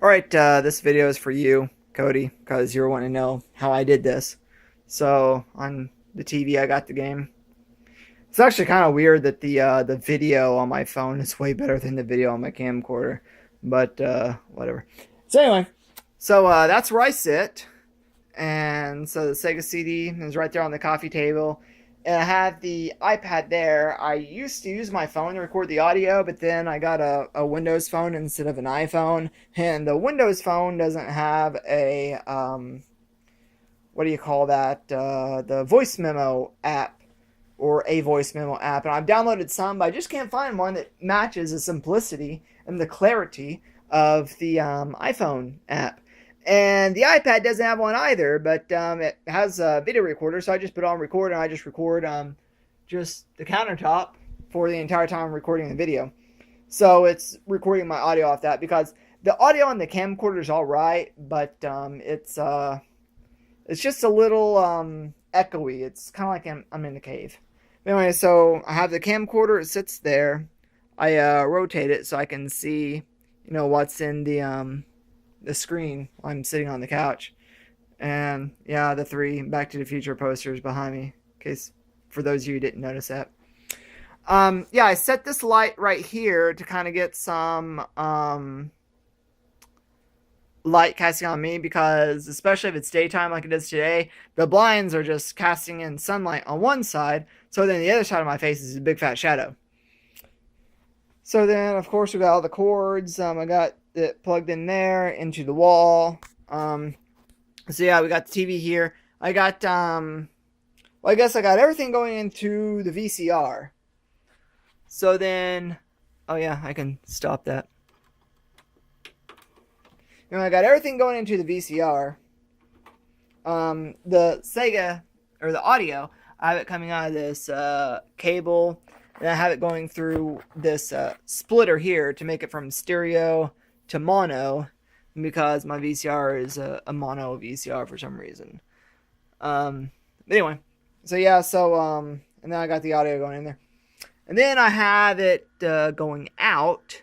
Alright, this video is for you, Cody, because you were wanting to know how I did this. So, on the TV, I got the game. It's actually kind of weird that the video on my phone is way better than the video on my camcorder. But, whatever. So anyway, that's where I sit. And so the Sega CD is right there on the coffee table. And I have the iPad there. I used to use my phone to record the audio, but then I got a Windows phone instead of an iPhone. And the Windows phone doesn't have a, what do you call that? The voice memo app, or a voice memo app. And I've downloaded some, but I just can't find one that matches the simplicity and the clarity of the iPhone app. And the iPad doesn't have one either, but it has a video recorder, so I just put on record, and I just record just the countertop for the entire time I'm recording the video. So it's recording my audio off that, because the audio on the camcorder is all right, but it's just a little echoey. It's kind of like I'm in the cave. Anyway, so I have the camcorder. It sits there. I rotate it so I can see, what's in the screen while I'm sitting on the couch. And yeah, the 3 Back to the Future posters behind me, in case for those of you who didn't notice that. Yeah, I set this light right here to kind of get some light casting on me, because especially if it's daytime like it is today, the blinds are just casting in sunlight on one side, so then the other side of my face is a big fat shadow. So then, of course, we got all the cords. I got it plugged in there into the wall. So yeah, we got the TV here. I got well, I guess I got everything going into the VCR. So then, oh yeah, I can stop that. I got everything going into the VCR. The Sega, or the audio, I have it coming out of this cable, and I have it going through this splitter here to make it from stereo to mono, because my VCR is a mono VCR for some reason. Anyway, so yeah, and then I got the audio going in there. And then I have it going out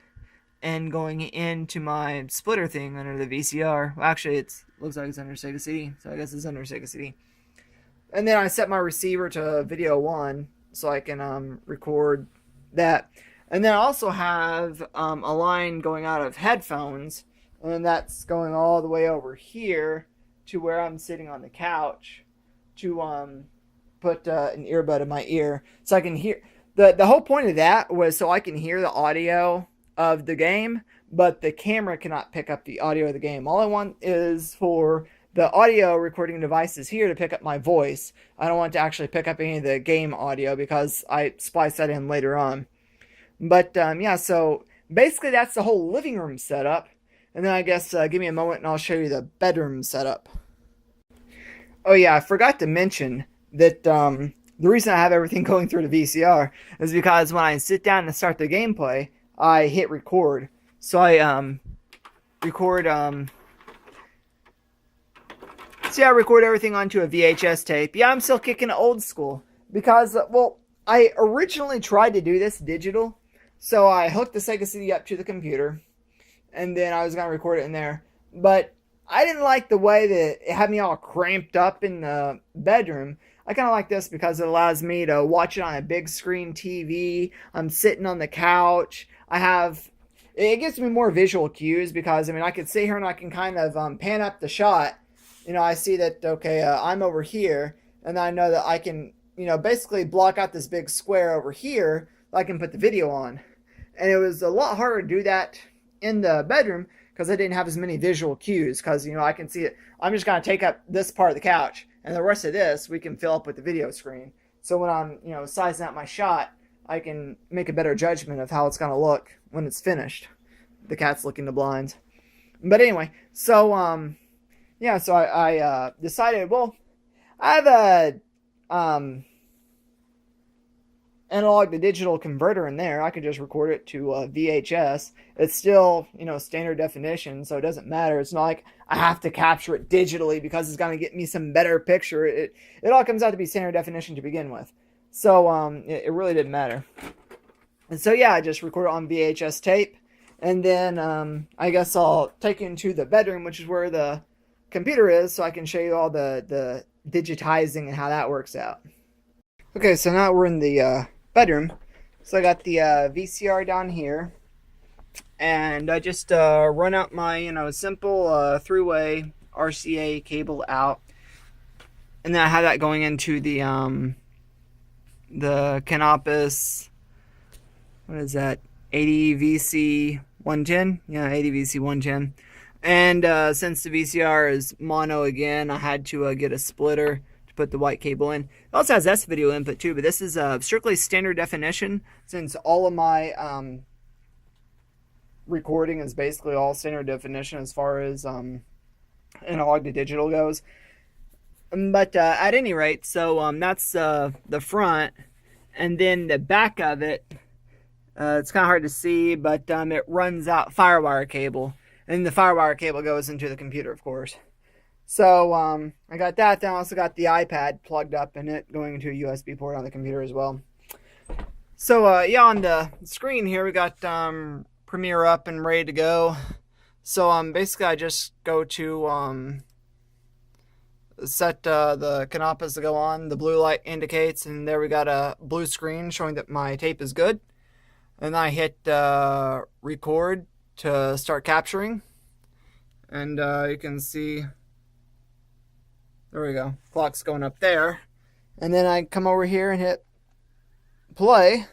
and going into my splitter thing under the VCR. Well, actually, it looks like it's under Sega CD, so I guess it's under Sega CD. And then I set my receiver to video 1, so I can record that. And then I also have a line going out of headphones, and that's going all the way over here to where I'm sitting on the couch to put an earbud in my ear, so I can hear. The whole point of that was so I can hear the audio of the game, but the camera cannot pick up the audio of the game. All I want is for the audio recording devices here to pick up my voice. I don't want to actually pick up any of the game audio, because I splice that in later on. But yeah, so basically that's the whole living room setup. And then I guess give me a moment and I'll show you the bedroom setup. Oh yeah, I forgot to mention that the reason I have everything going through the VCR is because when I sit down to start the gameplay, I hit record. So I record I record everything onto a VHS tape. Yeah, I'm still kicking old school, because well, I originally tried to do this digital. So I hooked the Sega CD up to the computer, and then I was going to record it in there. But I didn't like the way that it had me all cramped up in the bedroom. I kind of like this because it allows me to watch it on a big screen TV. I'm sitting on the couch. It gives me more visual cues, because, I could sit here and I can kind of pan up the shot. I see that, okay, I'm over here, and I know that I can, basically block out this big square over here that I can put the video on. And it was a lot harder to do that in the bedroom, because I didn't have as many visual cues, because, I can see it. I'm just going to take up this part of the couch, and the rest of this we can fill up with the video screen. So when I'm, sizing out my shot, I can make a better judgment of how it's going to look when it's finished. The cat's licking the blinds. But anyway, so, yeah, so I decided, well, I have a analog to digital converter in there. I could just record it to VHS. It's still, standard definition, so it doesn't matter. It's not like I have to capture it digitally because it's going to get me some better picture. It all comes out to be standard definition to begin with. So it really didn't matter. And so yeah, I just recorded on VHS tape. And then I guess I'll take you into the bedroom, which is where the computer is, so I can show you all the digitizing and how that works out. Okay, so now we're in the bedroom. So I got the VCR down here, and I just run out my simple three-way RCA cable out, and then I have that going into the Canopus. What is that? 80VC 110. Yeah, 80VC 110. And since the VCR is mono again, I had to get a splitter to put the white cable in. It also has S-video input too, but this is strictly standard definition, since all of my recording is basically all standard definition as far as analog to digital goes. But at any rate, so that's the front, and then the back of it. It's kind of hard to see, but it runs out firewire cable, and the firewire cable goes into the computer, of course. So I got that. Then I also got the iPad plugged up in it, going into a USB port on the computer as well. So yeah, on the screen here we got Premiere up and ready to go. So basically I just go to set the Canopus to go on. The blue light indicates, and there we got a blue screen showing that my tape is good. And I hit record to start capturing. And you can see, there we go, clock's going up there. And then I come over here and hit play.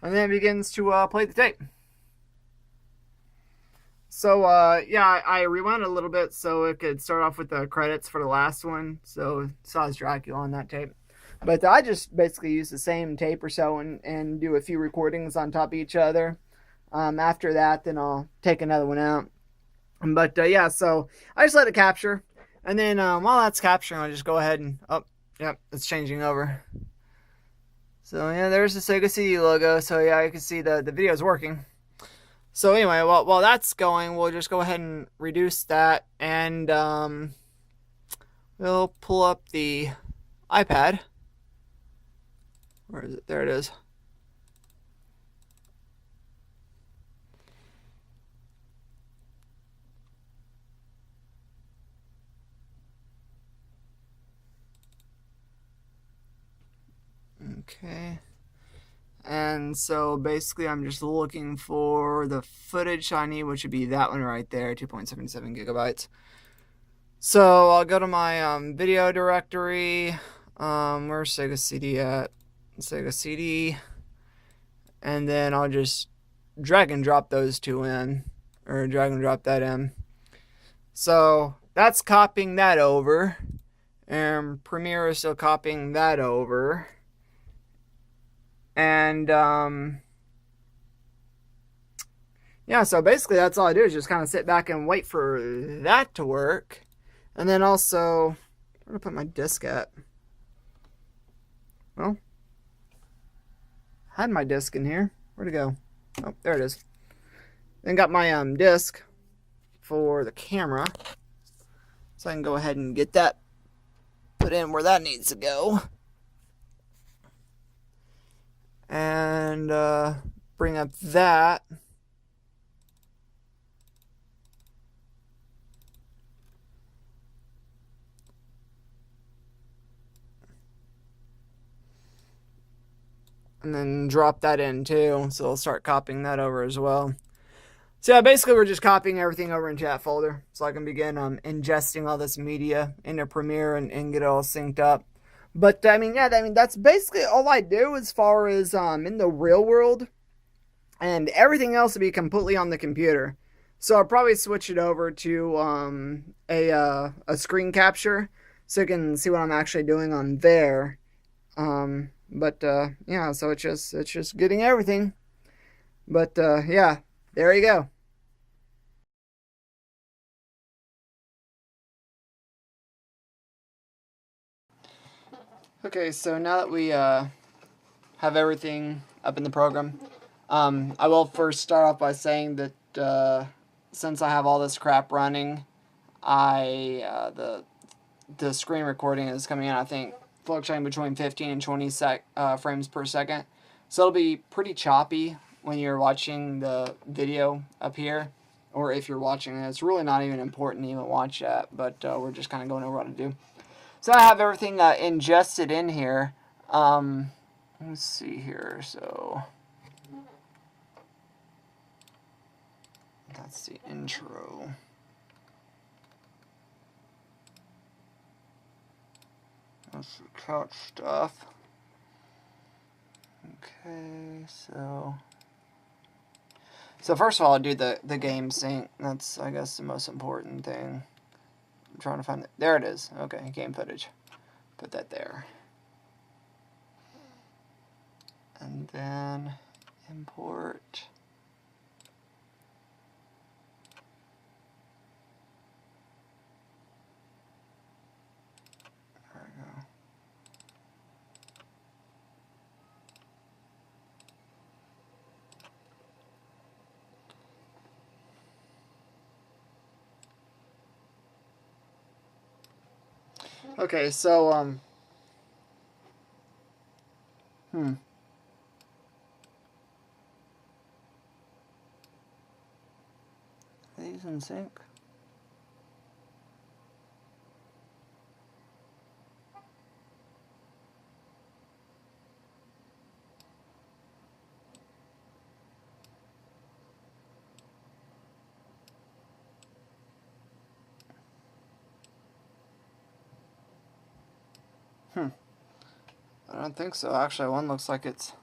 And then it begins to play the tape. So yeah, I rewound it a little bit so it could start off with the credits for the last one. So it saw Dracula on that tape. But I just basically use the same tape or so and do a few recordings on top of each other. After that, then I'll take another one out. But yeah, so I just let it capture. And then while that's capturing, I'll just go ahead and, oh, yep, it's changing over. So yeah, there's the Sega CD logo. So yeah, you can see the video is working. So anyway, while that's going, we'll just go ahead and reduce that. And we'll pull up the iPad. Where is it? There it is. Okay. And so basically I'm just looking for the footage I need, which would be that one right there, 2.77 gigabytes. So I'll go to my video directory. Where's Sega CD at? Sega CD, and then I'll just drag and drop those two in, or drag and drop that in. So that's copying that over, and Premiere is still copying that over. And yeah, so basically that's all I do is just kind of sit back and wait for that to work. And then also, where do I put my disc at? Well, had my disc in here. Where'd it go? Oh, there it is. Then got my disc for the camera, so I can go ahead and get that put in where that needs to go, and bring up that. And then drop that in too, so I'll start copying that over as well. So yeah, basically we're just copying everything over into that folder, so I can begin ingesting all this media into Premiere and get it all synced up. But I mean, yeah, that's basically all I do as far as in the real world, and everything else will be completely on the computer. So I'll probably switch it over to a screen capture, so you can see what I'm actually doing on there. But yeah, so it's just getting everything. But yeah, there you go. Okay, so now that we have everything up in the program, I will first start off by saying that since I have all this crap running, the screen recording is coming in, I think, fluctuating between 15 and 20 frames per second. So it'll be pretty choppy when you're watching the video up here, or if you're watching it. It's really not even important to even watch that, but we're just kind of going over what to do. So I have everything ingested in here. Let's see here. So that's the intro. That's the couch stuff. Okay, so first of all, I'll do the game sync. That's, I guess, the most important thing. I'm trying to find it. There it is. Okay, game footage. Put that there. And then import. There we go. Okay, so, Are these in sync? I don't think so. Actually, one looks like it's...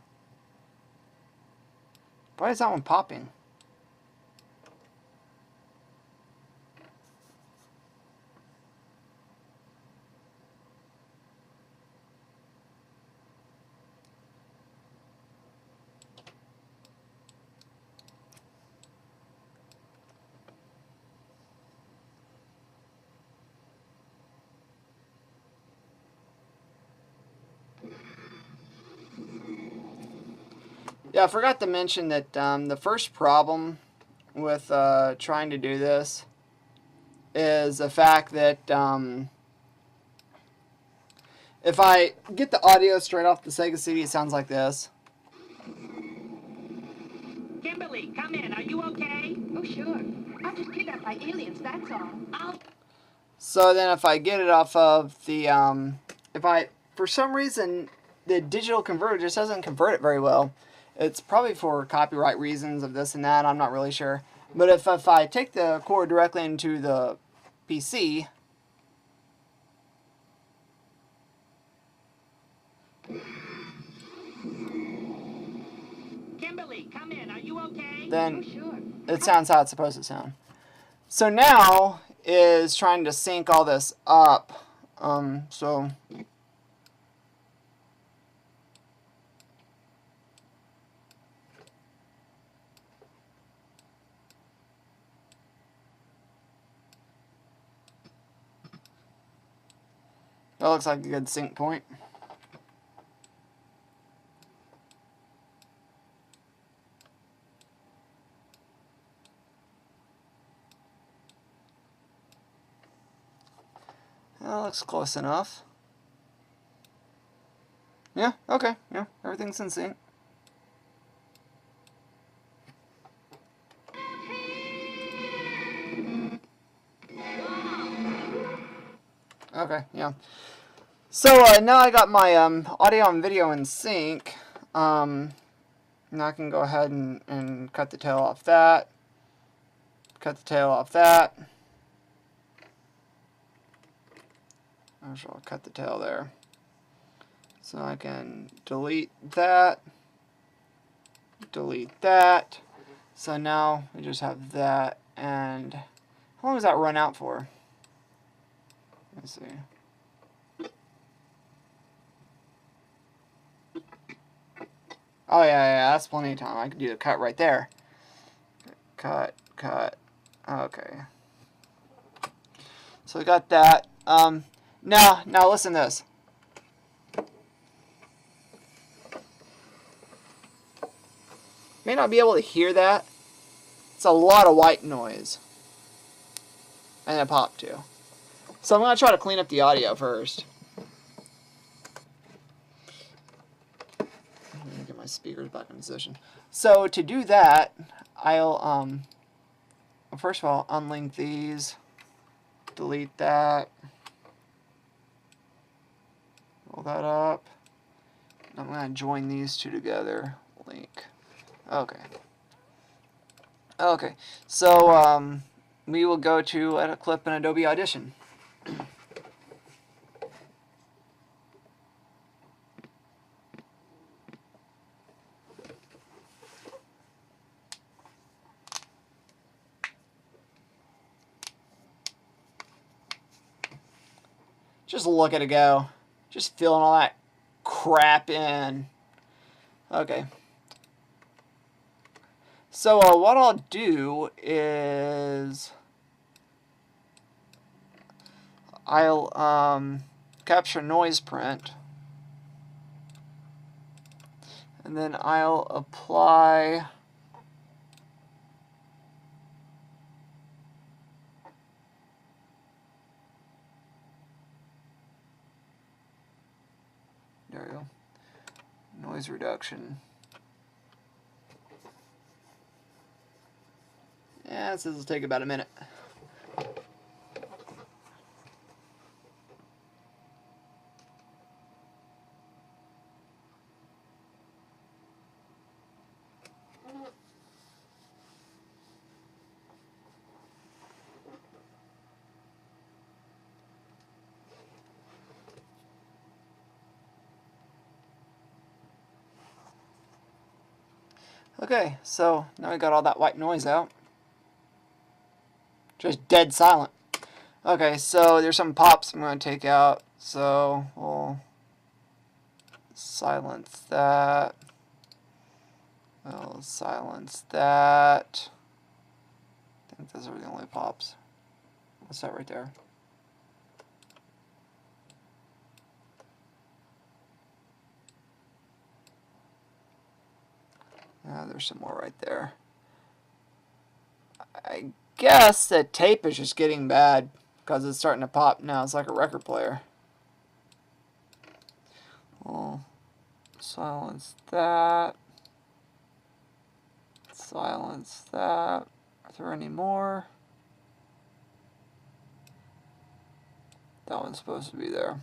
Why is that one popping? Yeah, I forgot to mention that the first problem with trying to do this is the fact that if I get the audio straight off the Sega CD, it sounds like this. Kimberly, come in. Are you okay? Oh, sure. I'm just kidnapped by aliens, that's all. So then if I get it off of the, if I, for some reason, the digital converter just doesn't convert it very well. It's probably for copyright reasons of this and that, I'm not really sure. But if I take the cord directly into the PC, Kimberly, come in. Are you okay? then Oh, sure. it sounds how it's supposed to sound. So now is trying to sync all this up. So that looks like a good sync point. That looks close enough. Yeah, okay, yeah, everything's in sync. Okay, yeah. So now I got my audio and video in sync. Now I can go ahead and cut the tail off that. Cut the tail off that. I'll cut the tail there. So I can delete that. Delete that. So now we just have that. And how long does that run out for? Let's see. Oh yeah, that's plenty of time. I can do the cut right there. Cut, cut. Okay. So we got that. Now listen to this. May not be able to hear that. It's a lot of white noise. And a pop too. So I'm going to try to clean up the audio first. Let me get my speakers back in position. So to do that, I'll first of all unlink these, delete that, roll that up. I'm going to join these two together. Link. Okay. Okay. So we will go to edit clip in Adobe Audition. Just look at it go. Just filling all that crap in. Okay. So what I'll do is I'll capture noise print, and then I'll apply there we go, noise reduction. Yeah, this will take about a minute. Okay, so now we got all that white noise out. Just dead silent. Okay, so there's some pops I'm going to take out. So we'll silence that. We'll silence that. I think those are the only pops. What's that right there? There's some more right there. I guess the tape is just getting bad because it's starting to pop now. It's like a record player. We'll silence that. Silence that. Are there any more? That one's supposed to be there.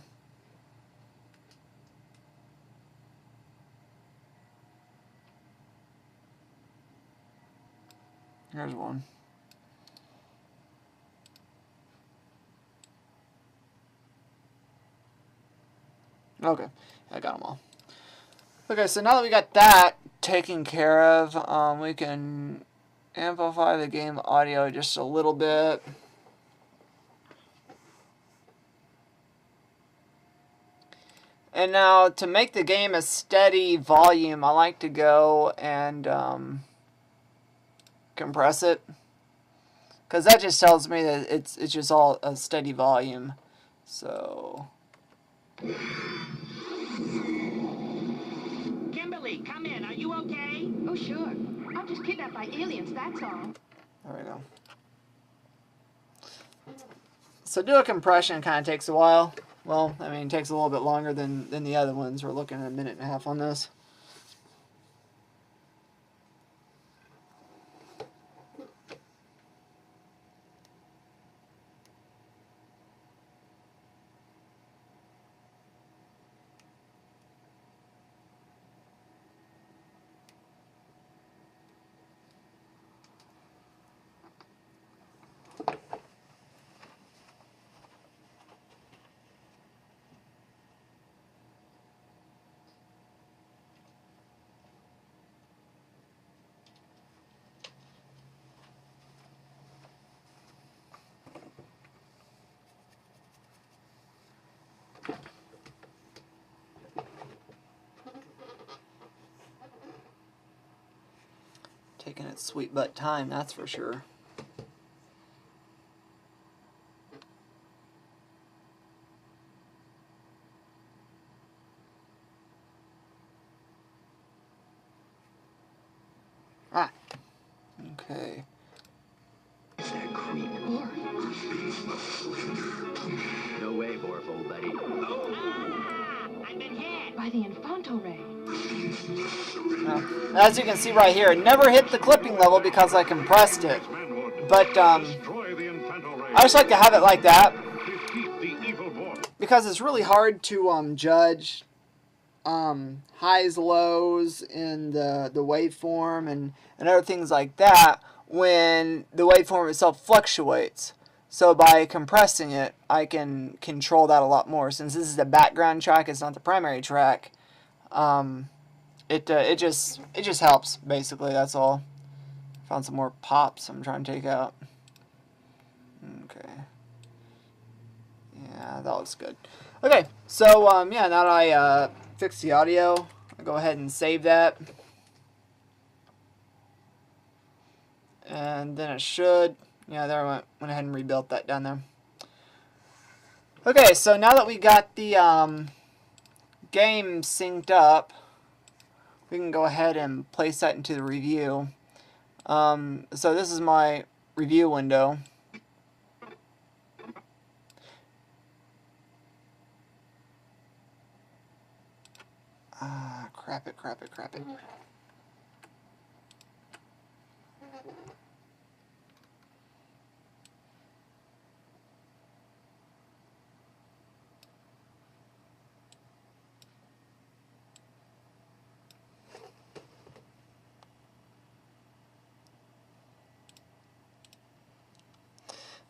Here's one. Okay, I got them all. Okay, so now that we got that taken care of, we can amplify the game audio just a little bit. And now to make the game a steady volume, I like to go and compress it, because that just tells me that it's just all a steady volume. So Kimberly, come in. Are you okay? Oh, sure. I'm just kidnapped by aliens, that's all. there we go. So do a compression kind of takes a while. Well, I mean, it takes a little bit longer than the other ones. We're looking at 1.5 minutes on this. Taking its sweet butt time, that's for sure. Ah, okay. That creep. No way, Borf, old buddy. I've been hit. By the Infanto ray. As you can see right here, it never hit the clipping level because I compressed it. But I just like to have it like that because it's really hard to judge highs, lows in the waveform and other things like that when the waveform itself fluctuates. So by compressing it, I can control that a lot more. Since this is the background track, it's not the primary track. It just helps basically. That's all. Found some more pops I'm trying to take out. Okay. Yeah, that looks good. Okay, so yeah, now that I fixed the audio, I'll go ahead and save that. And then it should, yeah, there I went ahead and rebuilt that down there. Okay, so now that we got the game synced up, we can go ahead and place that into the review. So this is my review window. Crap it.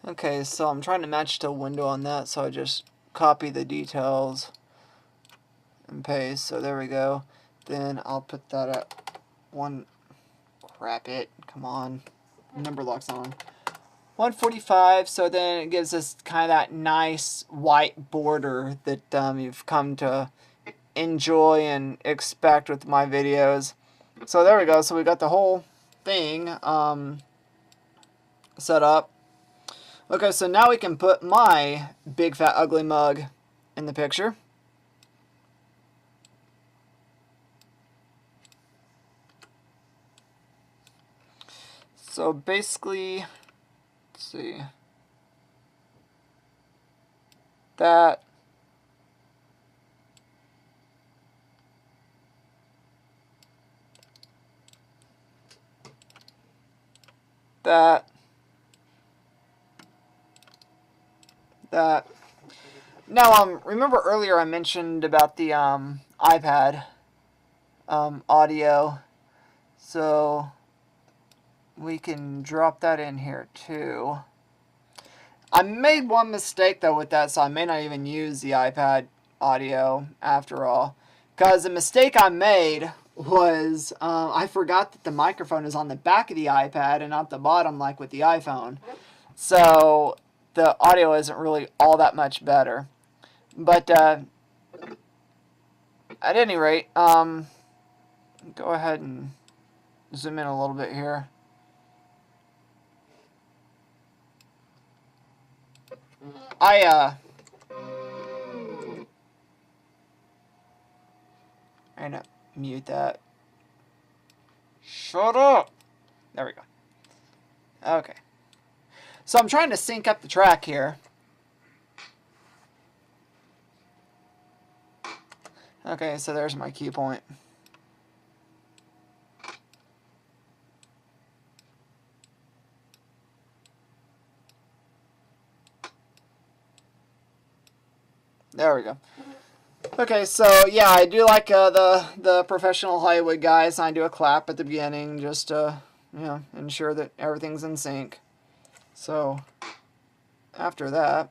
Okay, so I'm trying to match the window on that, so I just copy the details and paste. So there we go. Then I'll put that at one. Crap it. Come on. Number lock's on. 145. So then it gives us kind of that nice white border that you've come to enjoy and expect with my videos. So there we go. So we got the whole thing set up. Okay, so now we can put my big fat ugly mug in the picture. So basically, let's see, that, that, that. Now, remember earlier I mentioned about the iPad audio, so we can drop that in here too. I made one mistake though with that, so I may not even use the iPad audio after all. Because the mistake I made was I forgot that the microphone is on the back of the iPad and not the bottom like with the iPhone. So the audio isn't really all that much better. But at any rate, go ahead and zoom in a little bit here. I'm gonna mute that. Shut up! There we go. Okay. So I'm trying to sync up the track here. Okay, so there's my key point. There we go. Okay, so yeah, I do like the professional Hollywood guys. I do a clap at the beginning just to, you know, ensure that everything's in sync. So after that,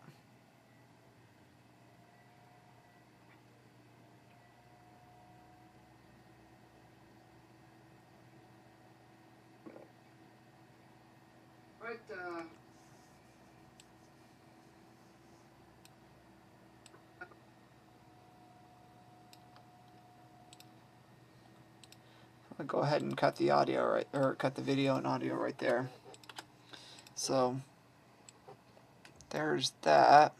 I'll go ahead and cut the audio right, or cut the video and audio right there. So there's that.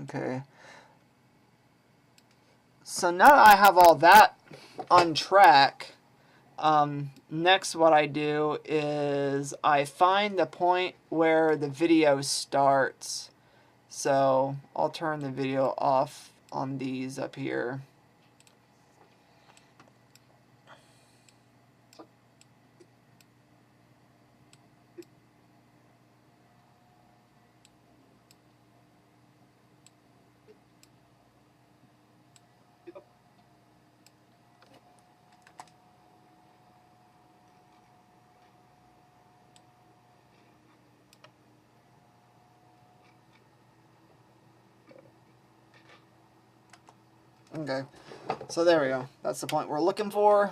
Okay. So now that I have all that on track, next what I do is I find the point where the video starts. So I'll turn the video off on these up here. Okay, so there we go. That's the point we're looking for.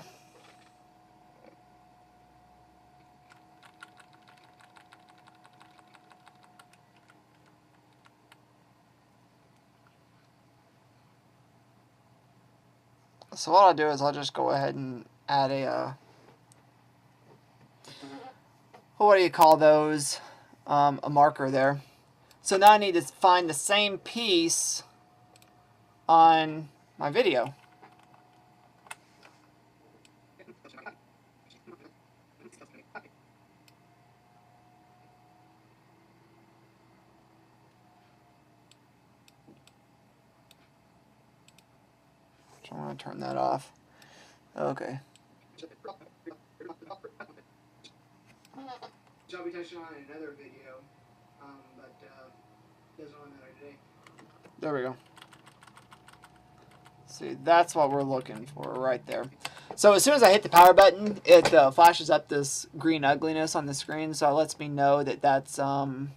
So what I'll do is I'll just go ahead and add a, what do you call those? A marker there. So now I need to find the same piece on my video. So I'm going to turn that off. Okay. I'll be touching on in another video, but doesn't really matter today. There we go. See, that's what we're looking for right there. So as soon as I hit the power button, it flashes up this green ugliness on the screen, so it lets me know that that's where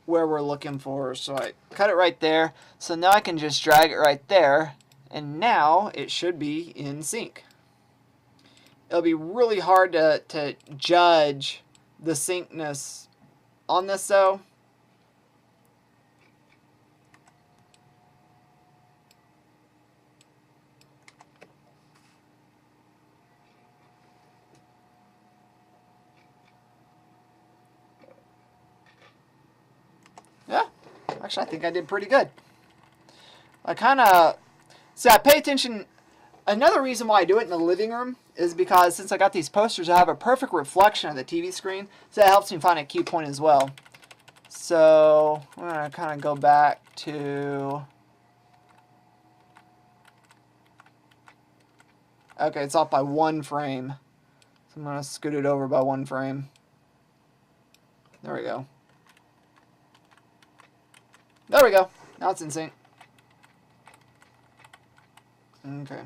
we're looking for. So I cut it right there. So now I can just drag it right there, and now it should be in sync. It'll be really hard to judge the syncness on this though. Yeah, actually I think I did pretty good. I kind of, see, I pay attention. Another reason why I do it in the living room is because since I got these posters, I have a perfect reflection of the TV screen, so that helps me find a key point as well. So I'm going to kind of go back to, okay, it's off by 1 frame. So I'm going to scoot it over by 1 frame. There we go. There we go. Now it's in sync. Okay.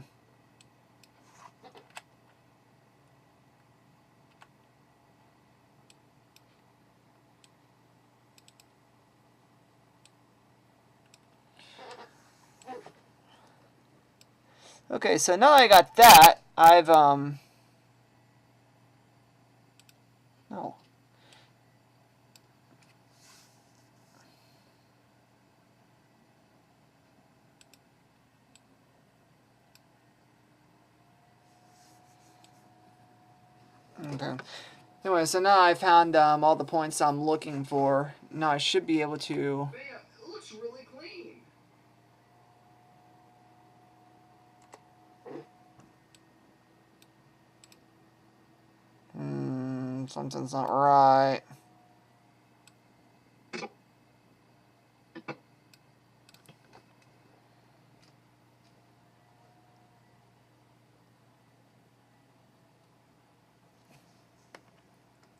Okay, so now that I got that, I've no. Okay. Anyway, so now I found all the points I'm looking for. Now I should be able to. Man, it looks really clean. Something's not right.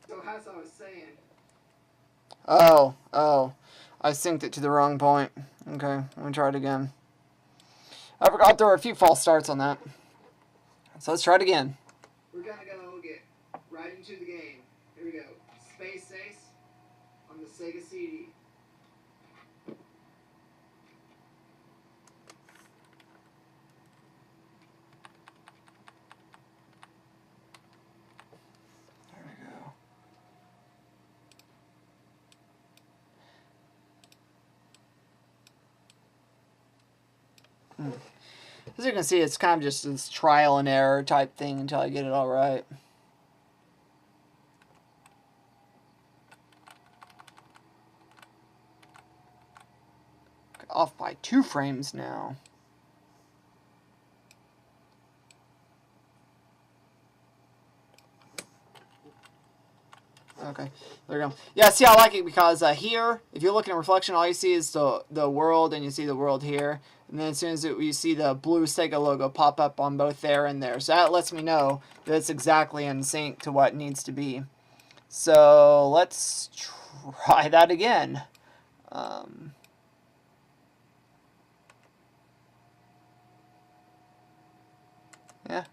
So as I was saying, Oh, I synced it to the wrong point. Okay, let me try it again. I forgot there were a few false starts on that. So let's try it again. we're gonna go get right into the game. Here we go. Space Ace on the Sega CD. There we go. As you can see, it's kind of just this trial and error type thing until I get it all right. Off by 2 frames now. Okay, there we go. Yeah, see, I like it because here, if you're looking at reflection, all you see is the world, and you see the world here. And then as soon as you see the blue Sega logo pop up on both there and there. So that lets me know that it's exactly in sync to what needs to be. So let's try that again. Yeah.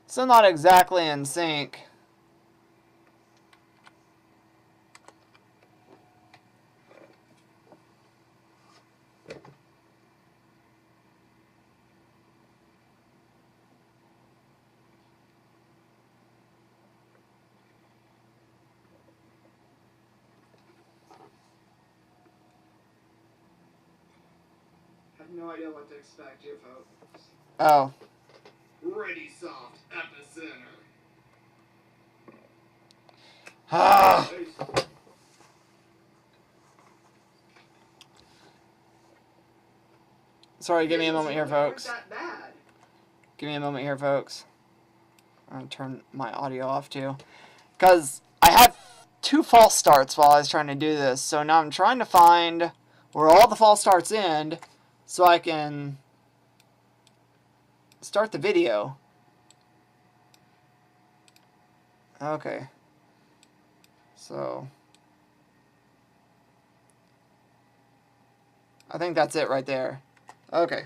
So not exactly in sync. I have no idea what to expect here, folks. Oh. Ready soft epicenter. Ah. Sorry, give me a moment here, folks. That bad. Give me a moment here, folks. I'm going to turn my audio off, too. Because I had 2 false starts while I was trying to do this. So now I'm trying to find where all the false starts end so I can start the video. Okay. So I think that's it right there. Okay.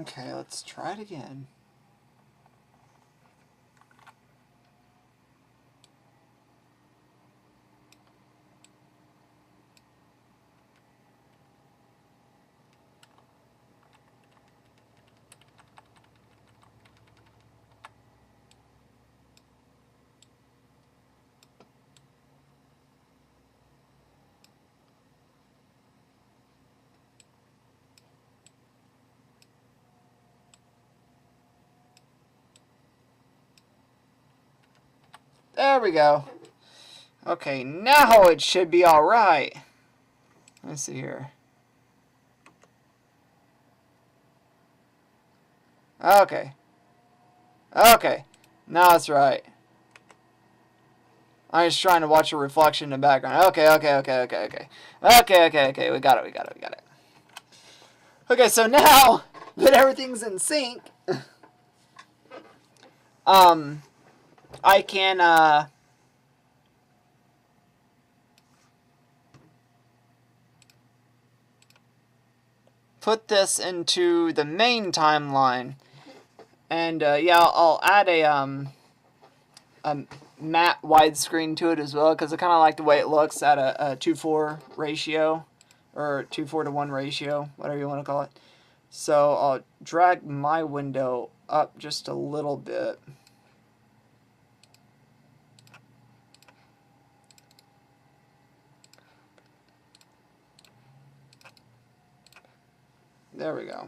Okay, let's try it again. There we go. Okay, now it should be alright. Let's see here. Okay. Okay. Now it's right. I'm just trying to watch a reflection in the background. Okay. Okay. We got it. Okay, so now that everything's in sync, I can, put this into the main timeline. And, yeah, I'll add a matte widescreen to it as well, because I kind of like the way it looks at a 2:4 ratio, or 2:4 to 1 ratio, whatever you want to call it. So I'll drag my window up just a little bit. There we go.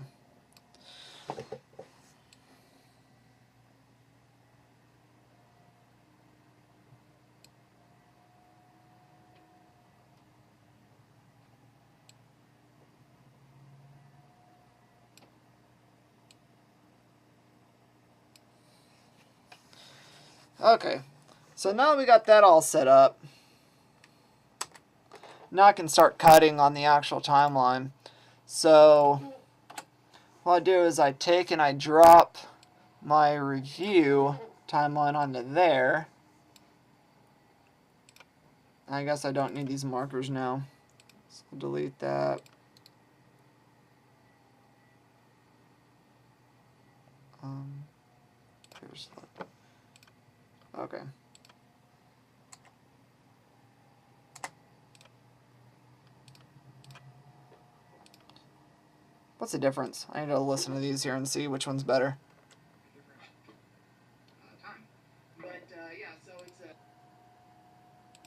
Okay, so now we got that all set up. Now I can start cutting on the actual timeline. So what I do is I take and I drop my review timeline onto there. I guess I don't need these markers now. So I'll delete that. Here's okay. What's the difference? I need to listen to these here and see which one's better. Time. But yeah, so it's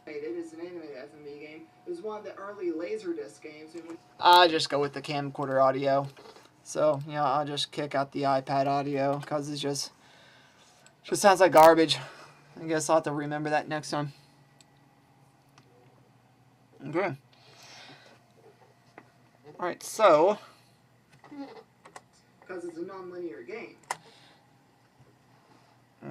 it is an animated FMV game. It was one of the early Laserdisc games. I'll just go with the camcorder audio. So, yeah, I'll just kick out the iPad audio because it just sounds like garbage. I guess I'll have to remember that next time. Okay. Alright, so. Because it's a non-linear game.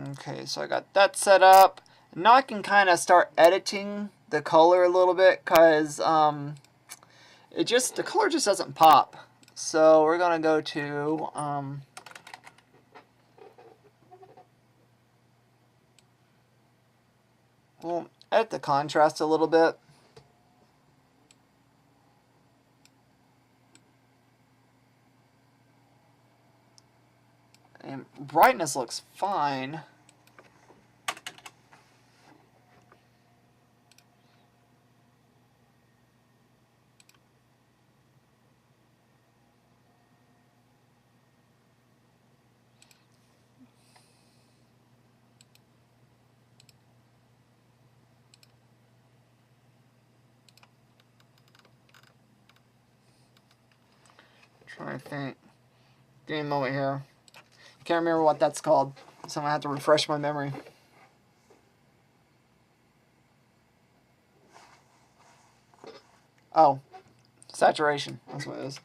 Okay, so I got that set up. Now I can kind of start editing the color a little bit because the color just doesn't pop. So we're going to go to we'll edit the contrast a little bit. And brightness looks fine. Trying to think. Give me a moment here. Can't remember what that's called, so I'm gonna have to refresh my memory. Oh, saturation. That's what it is.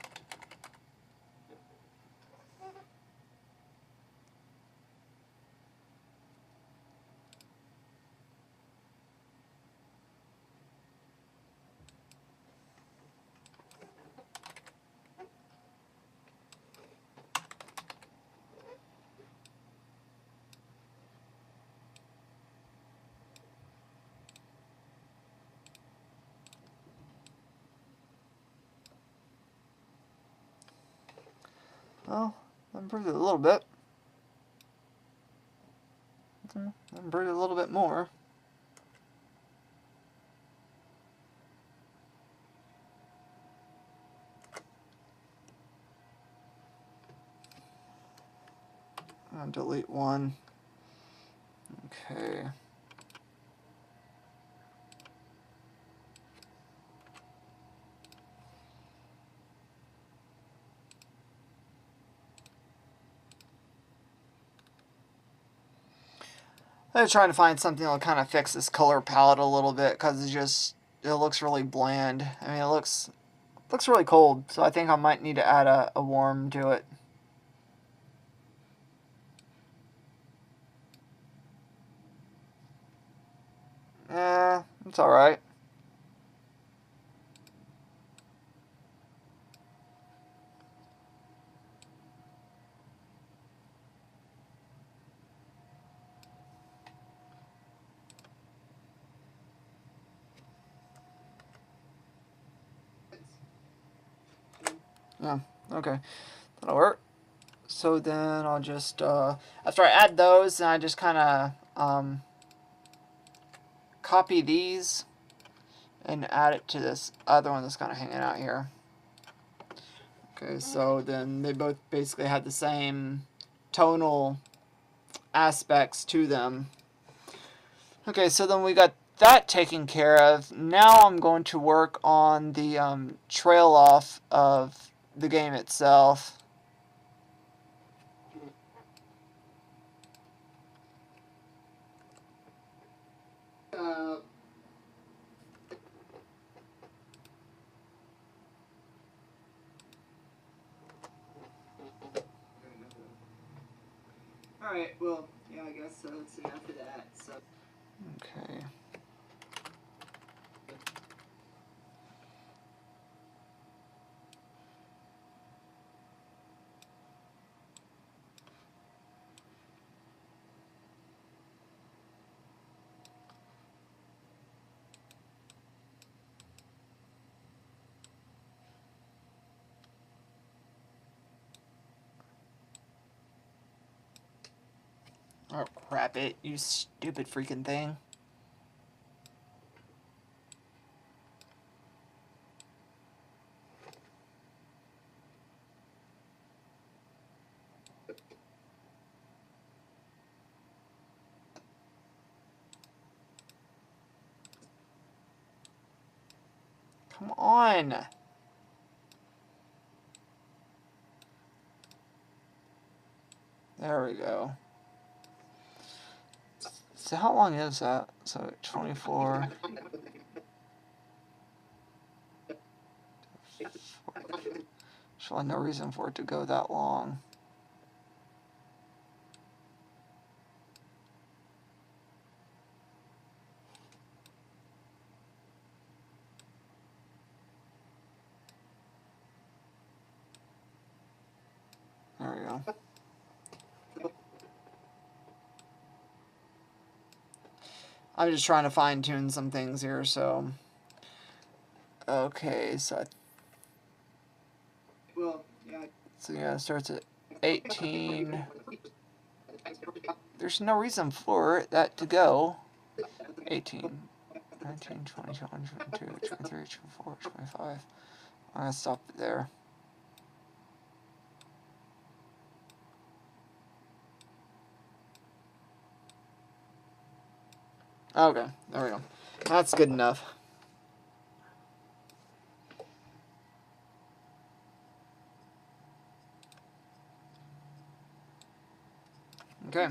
Well, I improved it a little bit. I improved it a little bit more. I'll delete one. Okay. I'm trying to find something that'll kind of fix this color palette a little bit because it looks really bland. I mean, it looks really cold, so I think I might need to add a warm to it. It's alright. Yeah, okay. That'll work. So then I'll just, after I add those, then I just kind of copy these and add it to this other one that's kind of hanging out here. Okay, so then they both basically have the same tonal aspects to them. Okay, so then we got that taken care of. Now I'm going to work on the trail off of the game itself. Alright, well, yeah, I guess that's enough of that. So. Okay. Oh, crap it, you stupid freaking thing. Come on. There we go. So how long is that? So 24. There's really no reason for it to go that long. There we go. I'm just trying to fine tune some things here, so. Okay, so. Well, yeah. So yeah, it starts at 18. There's no reason for that to go. 18, 19, 20, 21, 22, 23, 24, 25. I'm going to stop it there. Okay, there we go. That's good enough. Okay.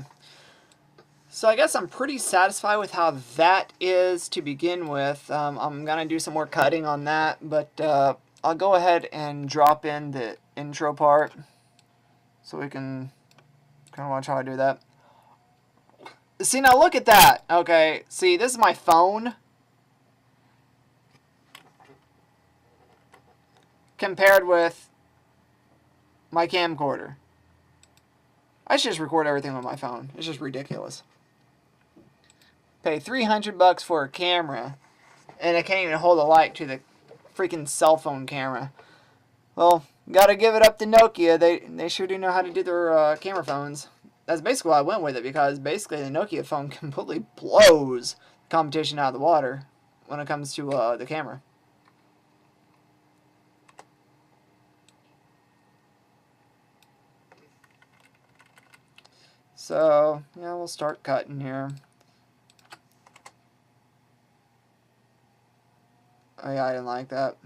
So I guess I'm pretty satisfied with how that is to begin with. I'm going to do some more cutting on that, but I'll go ahead and drop in the intro part so we can kind of watch how I do that. See, now look at that. Okay, see, this is my phone compared with my camcorder. I should just record everything on my phone. It's just ridiculous. Pay $300 for a camera, and I can't even hold a light to the freaking cell phone camera. Well, gotta give it up to Nokia. They sure do know how to do their camera phones. That's basically why I went with it, because basically the Nokia phone completely blows competition out of the water when it comes to the camera. So, yeah, we'll start cutting here. Oh yeah, I didn't like that.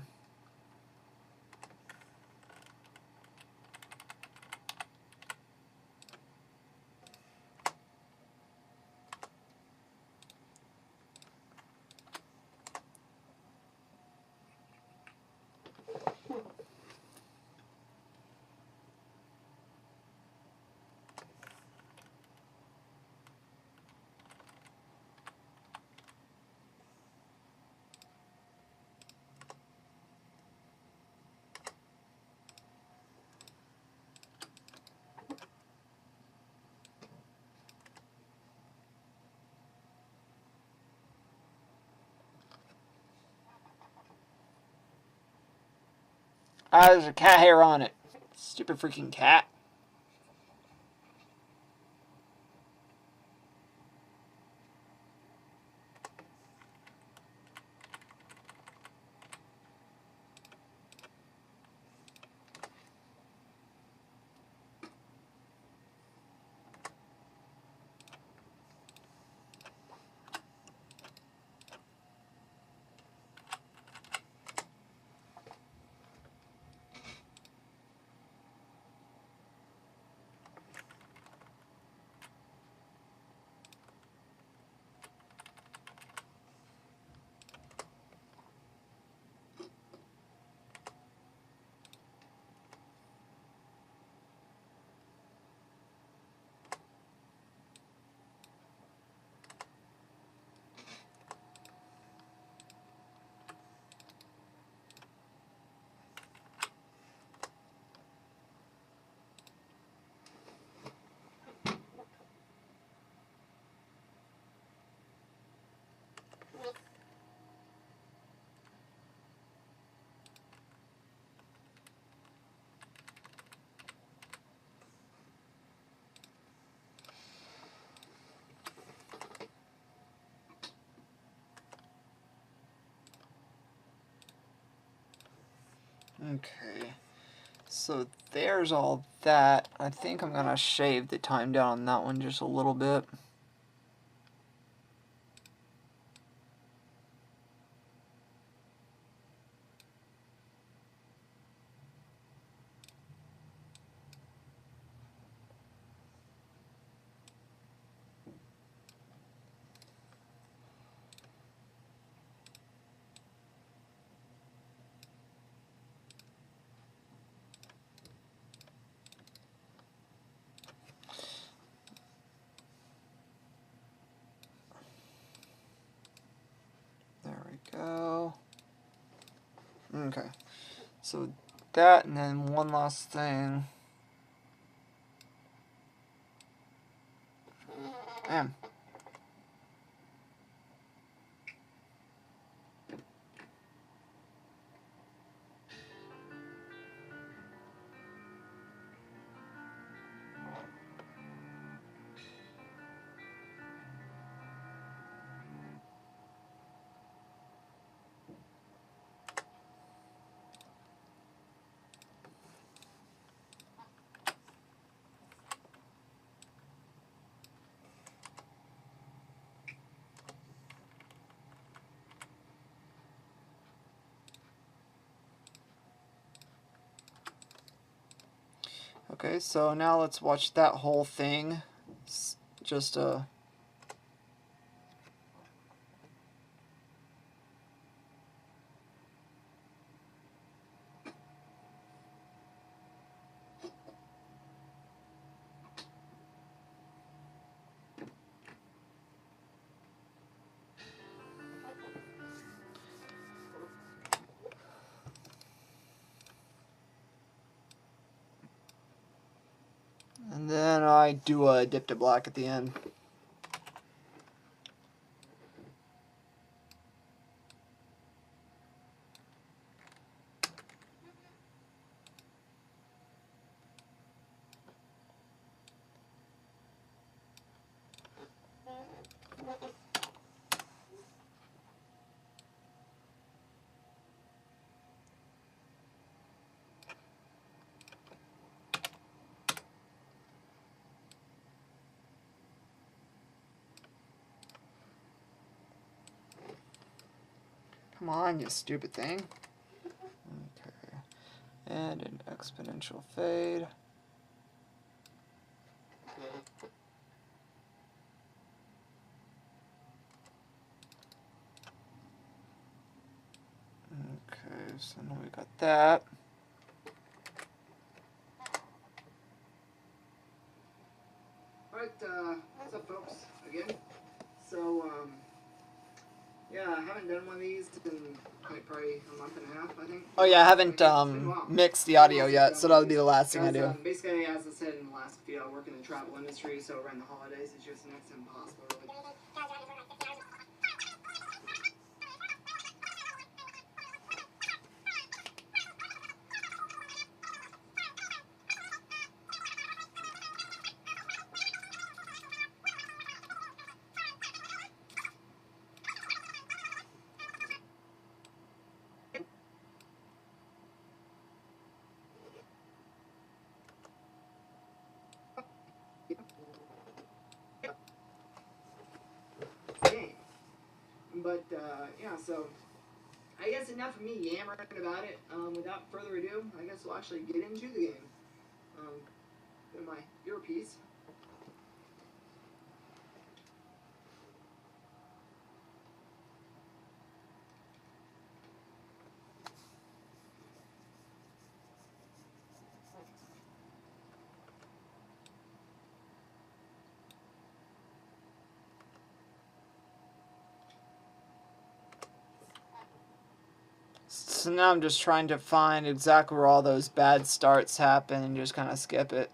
Ah, there's a cat hair on it. Stupid freaking cat. Okay, so there's all that. I think I'm gonna shave the time down on that one just a little bit. There we go. Okay, so that, and then one last thing. Damn. Okay, so now let's watch that whole thing. Just and then I do a dip to black at the end. Come on, you stupid thing. Okay. And an exponential fade. Okay, so now we got that. Alright, what's up, folks? Again. So, yeah, I haven't done one of these in like probably a month and a half, I think. Oh yeah, I haven't It's been a while. mixed the audio yet, so that'll be the last thing I Because, do. basically, as I said in the last video, I work in the travel industry, so around the holidays, it's just next to impossible, really. Game. But, yeah, so I guess enough of me yammering about it. Without further ado, I guess we'll actually get into the game. In my earpiece. So now I'm just trying to find exactly where all those bad starts happen and just kind of skip it.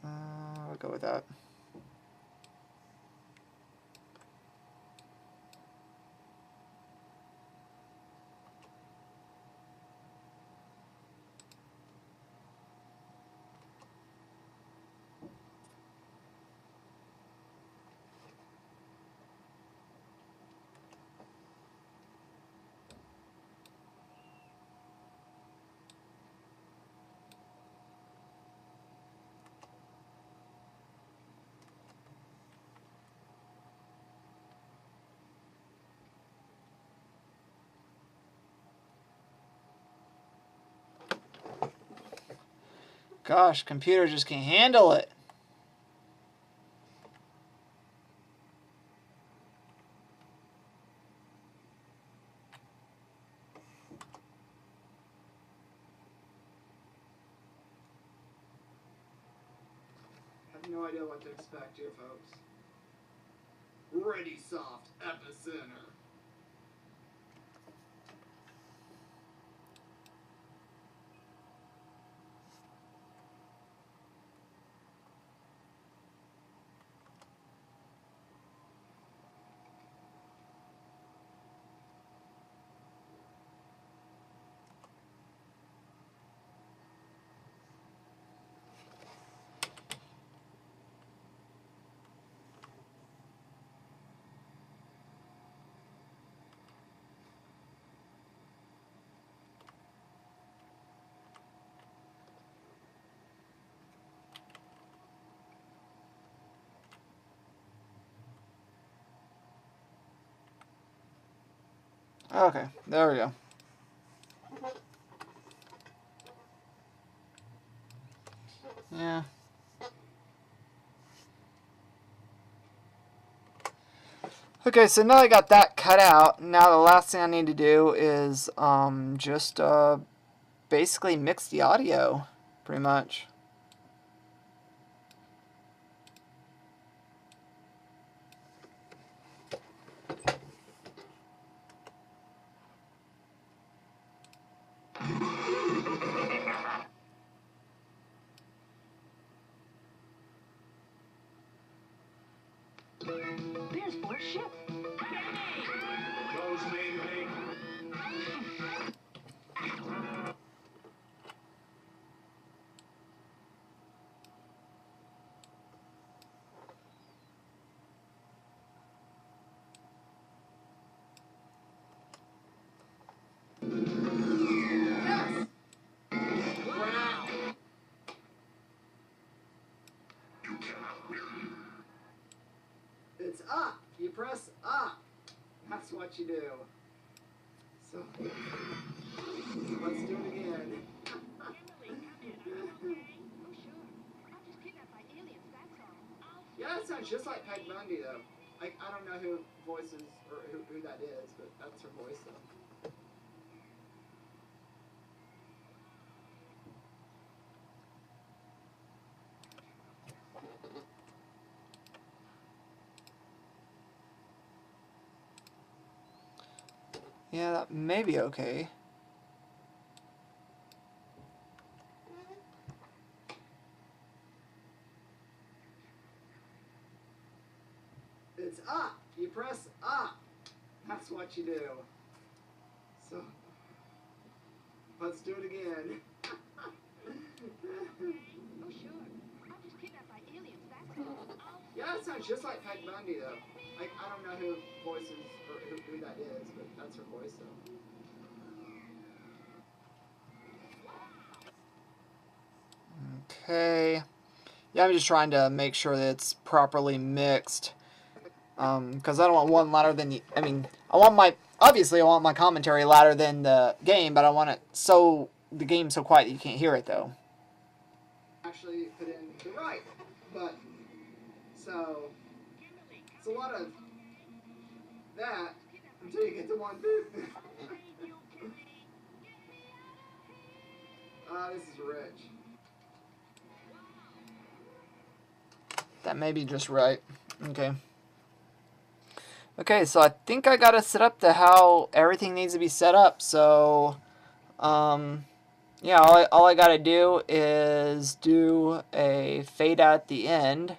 I'll go with that. Gosh, computer just can't handle it. I have no idea what to expect here, folks. Ready soft epicenter. Okay, there we go. Yeah. Okay, so now I got that cut out. Now the last thing I need to do is just basically mix the audio, pretty much. There's more ship. Close mainly. Yes! Wow! It's up. You press up. That's what you do. So, let's do it again. Yeah, that sounds just like Peg Bundy, though. I don't know who voices, or who that is, but that's her voice, though. Yeah, that may be okay. It's up. You press up. That's what you do. So, let's do it again. Yeah, that sounds just like Peg Bundy, though. I don't know who voices, or who that is, but that's her voice, though. Okay. Yeah, I'm just trying to make sure that it's properly mixed. Because I don't want one louder than the... I mean, obviously I want my commentary louder than the game, but I want it so... the game so quiet that you can't hear it, though. Actually put in the right button. So, it's a lot of that until you get to one button. This is rich. That may be just right. Okay. Okay, so I think I got it set up to how everything needs to be set up. So, yeah, all I got to do is do a fade out at the end.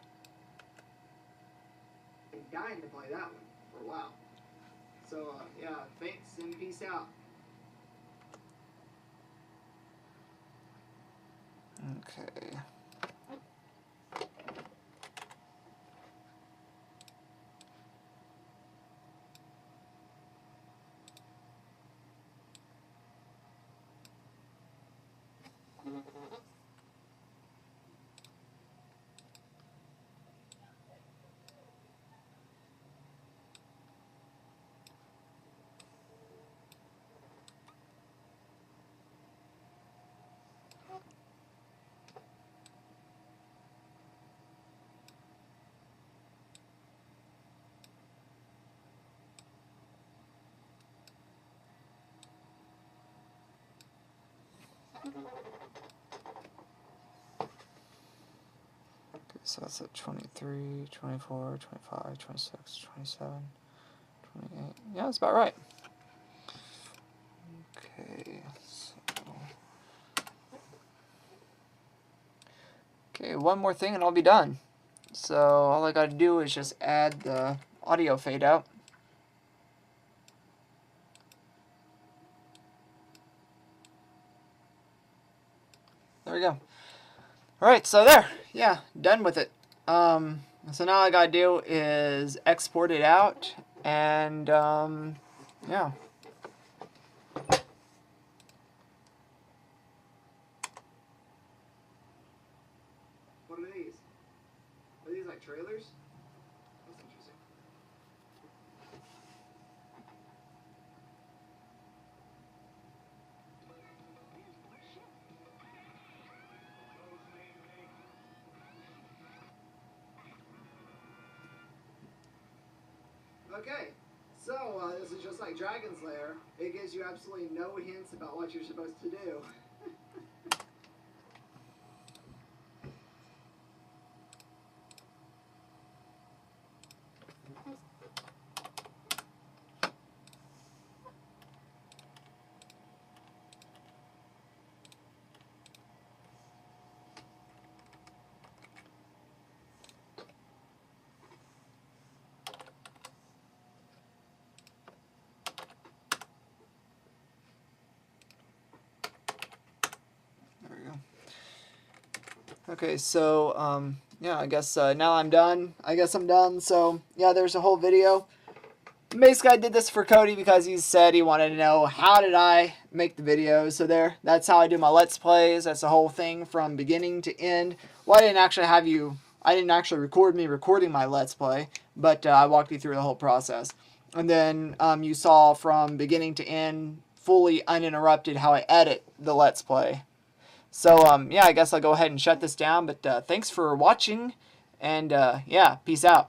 I'm dying to play that one for a while. So, yeah, thanks and peace out. Okay. So that's at 23, 24, 25, 26, 27, 28. Yeah, that's about right. Okay, okay, one more thing and I'll be done. So all I gotta do is just add the audio fade out. There we go. Alright, so there. Yeah, done with it. So now all I gotta do is export it out and yeah. What are these? Are these like trailers? That's interesting. Okay, so this is just like Dragon's Lair. It gives you absolutely no hints about what you're supposed to do. There we go. Okay, so yeah, I guess now I'm done. I guess I'm done. So yeah, there's a whole video. Basically, I did this for Cody because he said he wanted to know how did I make the videos. So there, that's how I do my Let's Plays. That's the whole thing from beginning to end. Well, I didn't actually record me recording my Let's Play, but I walked you through the whole process. And then you saw from beginning to end, fully uninterrupted, how I edit the Let's Play. So yeah, I guess I'll go ahead and shut this down. But thanks for watching, and yeah, peace out.